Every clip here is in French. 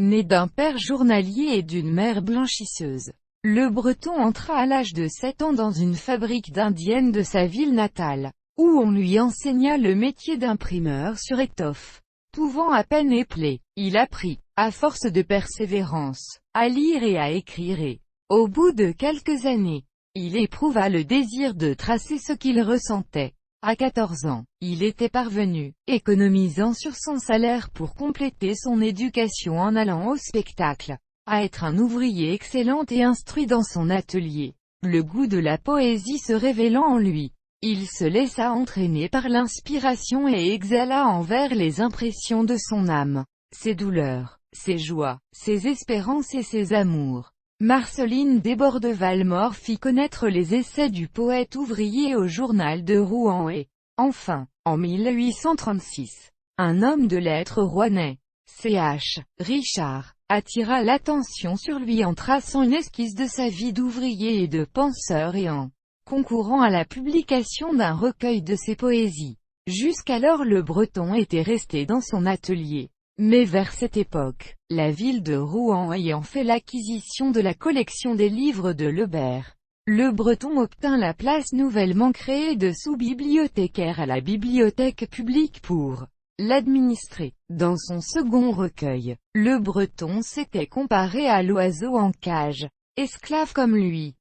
Né d'un père journalier et d'une mère blanchisseuse, Le Breton entra à l'âge de 7 ans dans une fabrique d'indienne de sa ville natale, où on lui enseigna le métier d'imprimeur sur étoffe. Pouvant à peine épeler, il apprit, à force de persévérance, à lire et à écrire et, au bout de quelques années, il éprouva le désir de tracer ce qu'il ressentait. À 14 ans, il était parvenu, économisant sur son salaire pour compléter son éducation en allant au spectacle, à être un ouvrier excellent et instruit dans son atelier. Le goût de la poésie se révélant en lui, il se laissa entraîner par l'inspiration et exhala envers les impressions de son âme, ses douleurs, ses joies, ses espérances et ses amours. Marceline Desbordes-Valmore fit connaître les essais du poète ouvrier au journal de Rouen et, enfin, en 1836, un homme de lettres rouennais, Ch. Richard, attira l'attention sur lui en traçant une esquisse de sa vie d'ouvrier et de penseur et en concourant à la publication d'un recueil de ses poésies. Jusqu'alors Le Breton était resté dans son atelier. Mais vers cette époque, la ville de Rouen ayant fait l'acquisition de la collection des livres de Lebert, Le Breton obtint la place nouvellement créée de sous-bibliothécaire à la bibliothèque publique pour l'administrer. Dans son second recueil, Le Breton s'était comparé à l'oiseau en cage, esclave comme lui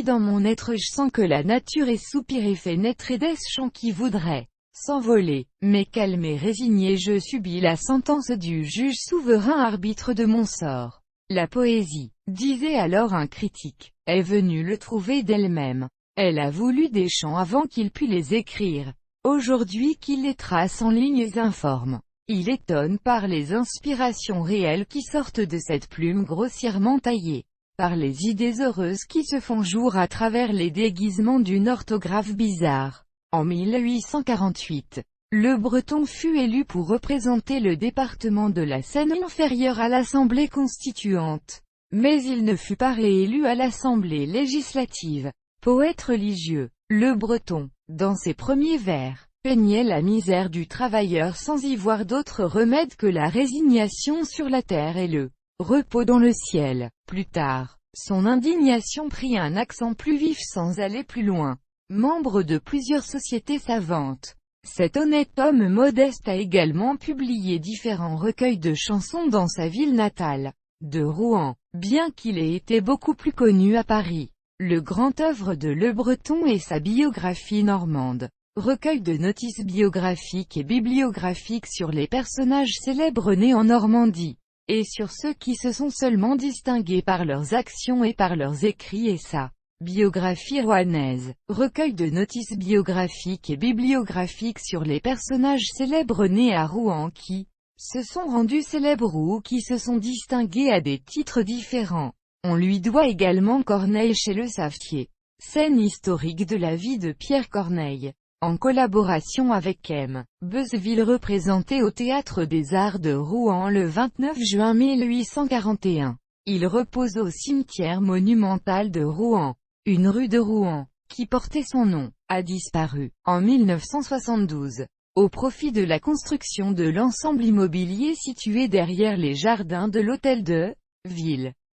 dans mon être je sens que la nature est soupir et fait naître et des chants qui voudraient s'envoler, mais calme et résigné je subis la sentence du juge souverain arbitre de mon sort. La poésie, disait alors un critique, est venue le trouver d'elle-même. Elle a voulu des chants avant qu'il pût les écrire. Aujourd'hui qu'il les trace en lignes informes, il étonne par les inspirations réelles qui sortent de cette plume grossièrement taillée, par les idées heureuses qui se font jour à travers les déguisements d'une orthographe bizarre. En 1848, Le Breton fut élu pour représenter le département de la Seine-Inférieure à l'Assemblée constituante. Mais il ne fut pas réélu à l'Assemblée législative. Poète religieux, Le Breton, dans ses premiers vers, peignait la misère du travailleur sans y voir d'autre remède que la résignation sur la terre et le repos dans le ciel. Plus tard, son indignation prit un accent plus vif sans aller plus loin. Membre de plusieurs sociétés savantes, cet honnête homme modeste a également publié différents recueils de chansons dans sa ville natale, de Rouen, bien qu'il ait été beaucoup plus connu à Paris. Le grand œuvre de Le Breton est sa biographie normande, recueil de notices biographiques et bibliographiques sur les personnages célèbres nés en Normandie, et sur ceux qui se sont seulement distingués par leurs actions et par leurs écrits et sa biographie rouennaise, recueil de notices biographiques et bibliographiques sur les personnages célèbres nés à Rouen qui se sont rendus célèbres ou qui se sont distingués à des titres différents. On lui doit également Corneille chez Le Savetier, scène historique de la vie de Pierre Corneille, en collaboration avec M. Beuzeville représenté au Théâtre des Arts de Rouen le 29 juin 1841. Il repose au cimetière monumental de Rouen. Une rue de Rouen, qui portait son nom, a disparu, en 1972, au profit de la construction de l'ensemble immobilier situé derrière les jardins de l'Hôtel de Ville.